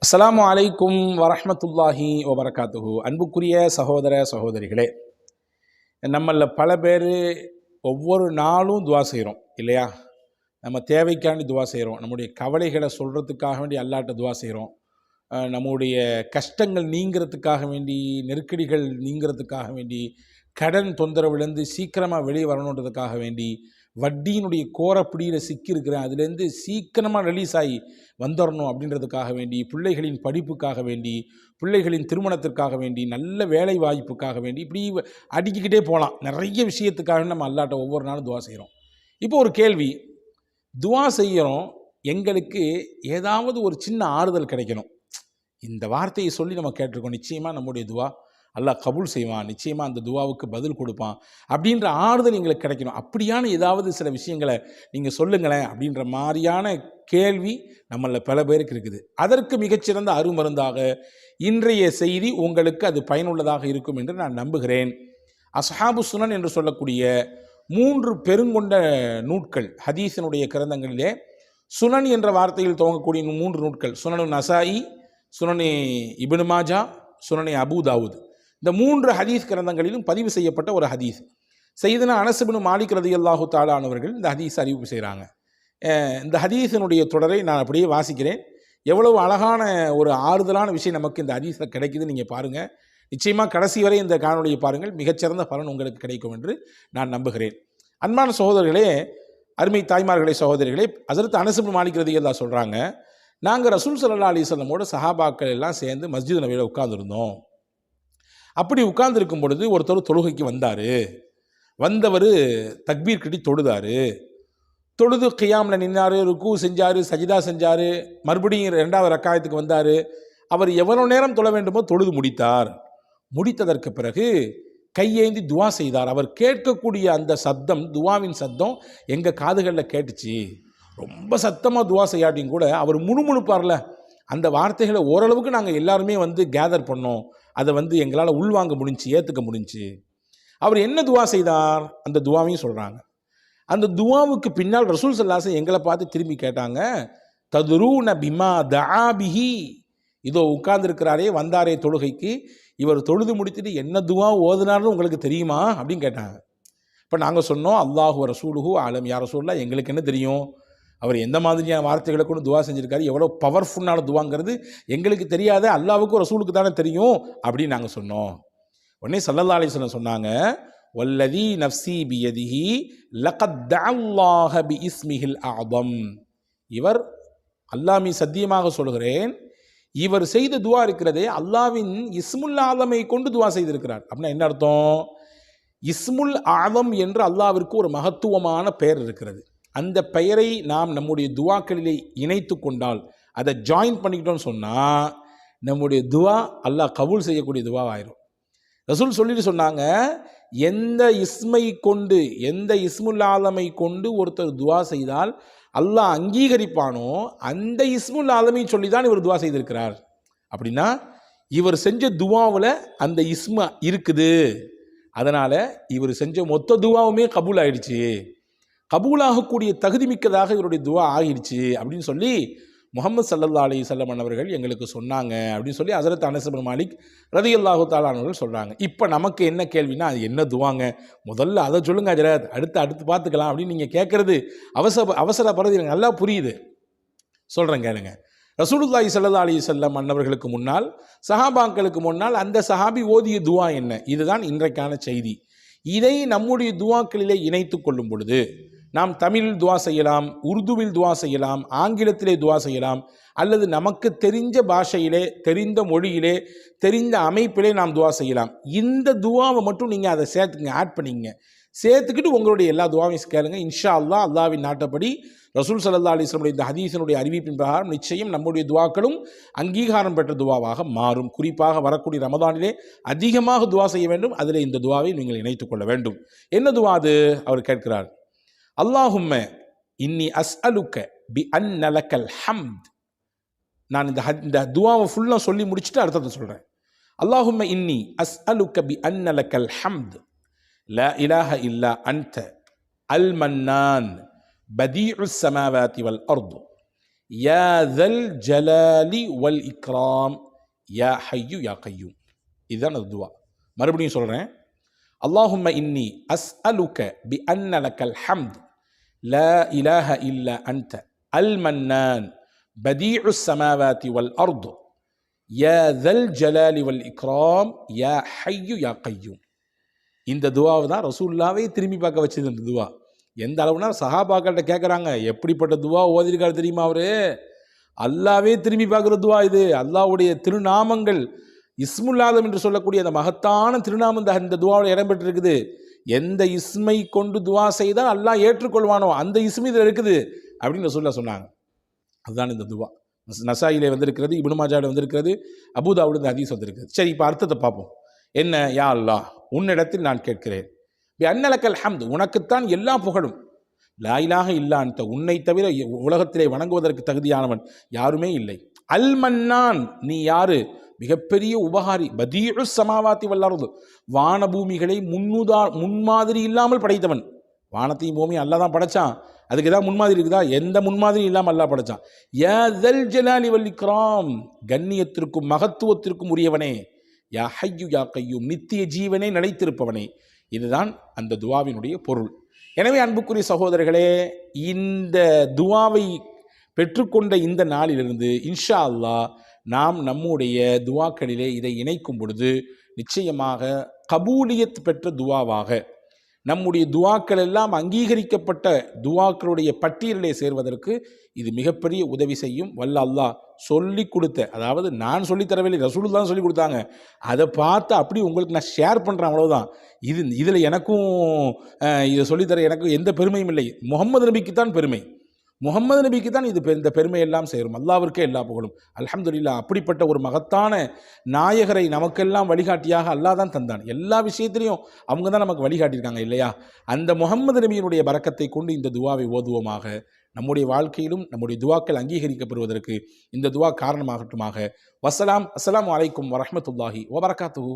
அஸ்ஸலாமு அலைக்கும் வரஹ்மத்துல்லாஹி வபரகாத்துஹு. அன்புக்குரிய சகோதர சகோதரிகளே, நம்மள பல பேர் ஒவ்வொரு நாளும் துவா செய்கிறோம் இல்லையா? நம்ம தேவைக்காண்டி துவா செய்கிறோம், நம்முடைய கவலைகளை சொல்கிறதுக்காக வேண்டி அல்லாட்ட துவா செய்கிறோம், நம்முடைய கஷ்டங்கள் நீங்கிறதுக்காக வேண்டி, நெருக்கடிகள் நீங்கிறதுக்காக வேண்டி, கடன் தொந்தரவுலேருந்து சீக்கிரமாக வெளியே வரணுன்றதுக்காக வேண்டி, வட்டியினுடைய கோரப்பிடியில் சிக்கியிருக்கிறேன் அதுலேருந்து சீக்கிரமாக ரிலீஸ் ஆகி வந்துடணும் அப்படின்றதுக்காக வேண்டி, பிள்ளைகளின் படிப்புக்காக வேண்டி, பிள்ளைகளின் திருமணத்திற்காக வேண்டி, நல்ல வேலை வாய்ப்புக்காக வேண்டி, இப்படி அடுக்கிக்கிட்டே போகலாம். நிறைய விஷயத்துக்காக நம்ம அல்லாட்ட ஒவ்வொரு நாளும் துவா செய்கிறோம். இப்போ ஒரு கேள்வி, துவா செய்கிறோம், எங்களுக்கு ஏதாவது ஒரு சின்ன ஆறுதல் கிடைக்கணும். இந்த வார்த்தையை சொல்லி நம்ம கேட்டிருக்கோம், நிச்சயமாக நம்முடைய துவா அல்லாஹ் கபூல் செய்வான், நிச்சயமாக அந்த துவாவுக்கு பதில் கொடுப்பான் அப்படின்ற ஆறுதல் எங்களுக்கு கிடைக்கணும். அப்படியான ஏதாவது சில விஷயங்களை நீங்கள் சொல்லுங்களேன் அப்படின்ற மாதிரியான கேள்வி நம்மளில் பல பேருக்கு இருக்குது. அதற்கு மிகச்சிறந்த அருமருந்தாக இன்றைய செய்தி உங்களுக்கு அது பயனுள்ளதாக இருக்கும் என்று நான் நம்புகிறேன். அஸ்ஹாபு சுனன் என்று சொல்லக்கூடிய 3 பெருங்கொண்ட நூட்கள், ஹதீஸினுடைய கிரந்தங்களிலே சுனன் என்ற வார்த்தையில் துவங்கக்கூடிய 3 நூட்கள், சுனனு நசாயி, சுனனே இப்னு மாஜா, சுனனே அபூ தாவூத், இந்த 3 ஹதீஸ் கிரந்தங்களிலும் பதிவு செய்யப்பட்ட ஒரு ஹதீஸ். சையதுனா அனஸ் இப்னு மாலிக் ரலியல்லாஹு தஆலா அன்ஹுவர்கள் இந்த ஹதீஸ் அறிவிப்பு செய்கிறாங்க. இந்த ஹதீஸினுடைய தொடரை நான் அப்படியே வாசிக்கிறேன். எவ்வளவு அழகான ஒரு ஆறுதலான விஷயம் நமக்கு இந்த ஹதீஸில் கிடைக்குதுன்னு நீங்கள் பாருங்கள். நிச்சயமாக கடைசி வரை இந்த காணொலியை பாருங்கள், மிகச்சிறந்த பலன் உங்களுக்கு கிடைக்கும் என்று நான் நம்புகிறேன். அன்பான சகோதரர்களே, அருமை தாய்மார்களே, சகோதரிகளே, ஹஸரத் அனஸ் இப்னு மாலிக் ரலியல்லாஹு சொல்கிறாங்க, நாங்கள் ரசூல் ஸல்லல்லாஹு அலைஹி வஸல்லமோட சஹாபாக்கள் எல்லாம் சேர்ந்து மஸ்ஜித் நபியில் உட்கார்ந்துருந்தோம். அப்படி உட்கார்ந்துருக்கும் பொழுது ஒருத்தர் தொழுகைக்கு வந்தவர் தக்பீர் கட்டி தொழுதார். தொழுது கியாமில் நின்னார், ருக்கு செஞ்சார், சஜிதா செஞ்சார், மறுபடியும் 2வது ரக்காயத்துக்கு வந்தார். அவர் எவ்வளோ நேரம் தொழ வேண்டுமோ தொழுது முடித்தார். முடித்ததற்கு பிறகு கையேந்தி துவா செய்தார். அவர் கேட்கக்கூடிய அந்த சத்தம், துவாவின் சத்தம் எங்கள் காதுகளில் கேட்டுச்சு. ரொம்ப சத்தமாக துவா செய்யாட்டியும் கூட அவர் முணுமுணுப்பார்ல, அந்த வார்த்தைகளை ஓரளவுக்கு நாங்கள் எல்லாருமே கேதர் பண்ணோம். அதை எங்களால் உள்வாங்க முடிஞ்சு, ஏற்றுக்க முடிஞ்சு. அவர் என்ன துவா செய்தார் அந்த துவாவையும் சொல்கிறாங்க. அந்த துவாவுக்கு பின்னால் ரசூல் ஸல்லல்லாஹு அலைஹி வஸல்லம் எங்களை பார்த்து திரும்பி கேட்டாங்க, ததுரூன பிமா தஆ பிஹி, இதோ உட்கார்ந்துருக்கிறாரே, வந்தாரே தொழுகைக்கு, இவர் தொழுது முடித்துட்டு என்ன துவா ஓதுனார்னு உங்களுக்கு தெரியுமா அப்படின்னு கேட்டாங்க. இப்போ நாங்கள் சொன்னோம், அல்லாஹு ரசூலுஹு ஆலம், யா ரசூலுல்லாஹ், எங்களுக்கு என்ன தெரியும், அவர் எந்த மாதிரியான வார்த்தைகளை கொண்டு துவா செஞ்சுருக்காரு, எவ்வளோ பவர்ஃபுல்லான துவாங்கிறது எங்களுக்கு தெரியாத, அல்லாஹ்வுக்கும் ரசூலுக்கு தானே தெரியும் அப்படின்னு நாங்கள் சொன்னோம். உடனே ஸல்லல்லாஹு அலைஹி வஸல்லம் சொன்னாங்க, வல்லதி நஃப்ஸி பியதிஹி லகத் தஅல்லாஹ பிஇஸ்மிஹில் அஅதம், இவர், அல்லாஹ் மீது சத்தியமாக சொல்கிறேன், இவர் செய்த துவா இருக்கிறதே அல்லாஹ்வின் இஸ்முல் ஆதமை கொண்டு துவா செய்திருக்கிறார். அப்படின்னா என்ன அர்த்தம்? இஸ்முல் ஆதம் என்று அல்லாஹ்விற்கு ஒரு மகத்துவமான பெயர் இருக்கிறது. அந்த பெயரை நாம் நம்முடைய துவாக்களிலே இணைத்து கொண்டால், அதை ஜாயின் பண்ணிக்கிட்டோம்னு சொன்னால், நம்முடைய துவா அல்லாஹ் கபூல் செய்யக்கூடிய துவா ஆயிரும். ரசூல் சொல்லிட்டு சொன்னாங்க, எந்த இஸ்மை கொண்டு, எந்த இஸ்முல் ஆலமை கொண்டு ஒருத்தர் துவா செய்தால் அல்லாஹ் அங்கீகரிப்பானோ, அந்த இஸ்முல் ஆலமை சொல்லி தான் இவர் துவா செய்திருக்கிறார். அப்படின்னா இவர் செஞ்ச துவாவில் அந்த இஸ்ம இருக்குது, அதனால் இவர் செஞ்ச மொத்த துவாவுமே கபூல் ஆயிடுச்சு, கபூலாகக்கூடிய தகுதி மிக்கதாக இவருடைய துவா ஆகிடுச்சு அப்படின்னு சொல்லி முஹம்மது ஸல்லல்லாஹு அலைஹி வஸல்லம் அவர்கள் எங்களுக்கு சொன்னாங்க அப்படின்னு சொல்லி ஹஸரத் அனஸ் இப்னு மாலிக் ரலியல்லாஹு தஆலா அன்ஹு சொல்கிறாங்க. இப்போ நமக்கு என்ன கேள்வினா, அது என்ன துவாங்க, முதல்ல அதை சொல்லுங்க ஹஜ்ரத், அடுத்து பார்த்துக்கலாம் அப்படின்னு நீங்கள் கேட்குறது அவசரப்படுறது எனக்கு நல்லா புரியுது. சொல்கிறேன் கேளுங்க. ரசூலுல்லாஹி ஸல்லல்லாஹு அலைஹி வஸல்லம் அன்னவர்களுக்கு முன்னால், சஹாபாக்களுக்கு முன்னால் அந்த சஹாபி ஓதிய துவா என்ன, இதுதான் இன்றைக்கான செய்தி. இதை நம்முடைய துவாக்களிலே இணைத்து கொள்ளும் பொழுது நாம் தமிழில் துவா செய்யலாம், உருதுவில் துவா செய்யலாம், ஆங்கிலத்திலே துவா செய்யலாம், அல்லது நமக்கு தெரிஞ்ச பாஷையிலே, தெரிந்த மொழியிலே, தெரிந்த அமைப்பிலே நாம் துவா செய்யலாம். இந்த துவாவை மட்டும் நீங்கள் அதை சேர்த்துங்க, ஆட் பண்ணிங்க. சேர்த்துக்கிட்டு உங்களுடைய எல்லா துவாவையும் கேளுங்க. இன்ஷா அல்லாஹ், அல்லாஹ்வின் நாட்டப்படி ரசூல் ஸல்லல்லாஹு அலைஹி வஸல்லம் இந்த ஹதீஸினுடைய அறிவிப்பின் பிரகாரம் நிச்சயம் நம்முடைய துவாக்களும் அங்கீகாரம் பெற்ற துவாவாக மாறும். குறிப்பாக வரக்கூடிய ரமதானிலே அதிகமாக துவா செய்ய வேண்டும். அதில் இந்த துவாவை நீங்கள் இணைத்துக் கொள்ள வேண்டும். என்ன துவா அது? அவர் கேட்கிறார், அல்லாஹும்ம இன்னி அஸ்அலுக்க பி அன்ன லக்கல் ஹம்த். நான் இந்த துவாவை ஃபுல்லாக சொல்லி முடிச்சுட்டு அடுத்தது சொல்கிறேன். அல்லாஹும்ம இன்னி அஸ்அலுக்க பி அன்ன லக்கல் ஹம்த் லா இலாஹ இல்லா அன்த அல் மன்னான் பதீஉஸ் ஸமாவாதி வல் அர்து யா தல் ஜலாலி வல் இக்ராம் யா ஹய்யு யா கையூம். இதுதான் அந்த துவா. மறுபடியும் சொல்கிறேன். அல்லாஹும்ம இன்னி அஸ்அலுக பி அன்ன லக்கல் ஹம்த் லா இலாஹ இல்லா அன்த அல் மன்னான் பதீஉ ஸமாவாதி வல் அர்து யா தல் ஜலாலி வல் இக்ராம் யா ஹய்யு யா கையூம். இந்த துவாவை தான் ரசூலுல்லாவே திரும்பி பார்க்க வச்சது. இந்த துவா எந்த அளவுனா சஹாபாக்கள்கிட்ட கேட்குறாங்க, எப்படிப்பட்ட துவா ஓதிருக்காரு தெரியுமா அவரு? அல்லாவே திரும்பி பார்க்குற துவா இது. அல்லாவுடைய திருநாமங்கள் இஸ்முல்லாதம் என்று சொல்லக்கூடிய அந்த மகத்தான திருநாமம் இந்த துவாவில் இடம்பெற்றிருக்குது. எந்த இஸ்மை கொண்டு துவா செய்தால் அல்லாஹ் ஏற்றுக்கொள்வானோ அந்த இஸ்மு இதில் இருக்குது அப்படின்னு ரசூலுல்லாஹ் சொன்னாங்க. அதுதான் இந்த துவா. நசாயிலே வந்திருக்கிறது, இப்னு மாஜாவில் வந்திருக்கிறது, அபூதாவுல இந்த ஹதீஸ் வந்திருக்கிறது. சரி, இப்போ அர்த்தத்தை பார்ப்போம். என்ன? யா அல்லாஹ், உன்னிடத்தில் நான் கேட்கிறேன், பி அன்னலக்கல் ஹம்து, உனக்குத்தான் எல்லா புகழும், லா இலாஹ இல்லா அன்த, உன்னை தவிர உலகத்திலே வணங்குவதற்கு தகுதியானவன் யாருமே இல்லை, அல் மன்னான், நீ யாரு? மிகப்பெரிய உபகாரி, பதீஉ ஸமாவாதி வல் அர்து, வானபூமிகளை முன்மாதிரி இல்லாமல் படைத்தவன். வானத்தையும் பூமியும் அல்லாஹ் தான் படைச்சான். அதுக்கு ஏதாவது முன்மாதிரி இருக்குதா? எந்த முன்மாதிரி இல்லாமல் அல்லாஹ் படைச்சான். யா தல் ஜலாலி வல் இக்ராம், கண்ணியத்திற்கும் மகத்துவத்திற்கும் உரியவனே, யா ஹய்யு யா கையூம், நித்திய ஜீவனே, நிலைத்திருப்பவனே. இதுதான் அந்த துவாவினுடைய பொருள். எனவே அன்புக்குரிய சகோதரர்களே, இந்த துவாவை பெற்றுக்கொண்ட இந்த நாளிலிருந்து இன்ஷா அல்லாஹ் நாம் நம்முடைய துவாக்களிலே இதை இணைக்கும் பொழுது நிச்சயமாக கபூலியத் பெற்ற துவாவாக, நம்முடைய துவாக்கள் எல்லாம் அங்கீகரிக்கப்பட்ட துவாக்களுடைய பட்டியலிலே சேர்வதற்கு இது மிகப்பெரிய உதவி செய்யும். வல்ல அல்லாஹ் சொல்லி கொடுத்த, அதாவது நான் சொல்லித்தரவில்லை, ரசூலுல்லாஹ் தான் சொல்லி கொடுத்தாங்க, அதை பார்த்து அப்படி உங்களுக்கு நான் ஷேர் பண்ணுறேன், அவ்வளோதான். இதில் எனக்கும் இதை சொல்லித்தர எனக்கு எந்த பெருமையும் இல்லை. முகமது நபிக்கு தான் பெருமை, முகமது நபிக்கு தான் இந்த பெருமையெல்லாம் சேரும். அல்லாஹ்விற்கே எல்லா புகழும். அல்ஹம்துலில்லாஹ். அப்படிப்பட்ட ஒரு மகத்தான நாயகரை நமக்கெல்லாம் வழிகாட்டியாக அல்லாஹ் தான் தந்தான். எல்லா விஷயத்திலையும் அவங்க தான் நமக்கு வழிகாட்டியிருக்காங்க இல்லையா? அந்த முகமது நபியினுடைய பரக்கத்தை கொண்டு இந்த துவாவை ஓதுவோமாக. நம்முடைய வாழ்க்கையிலும் நம்முடைய துவாக்கள் அங்கீகரிக்கப்படுவதற்கு இந்த துவா காரணமாகட்டுமாக. வஸ்ஸலாம். அஸ்ஸலாமு அலைக்கும் வரஹ்மத்துல்லாஹி வபரகாத்துஹு.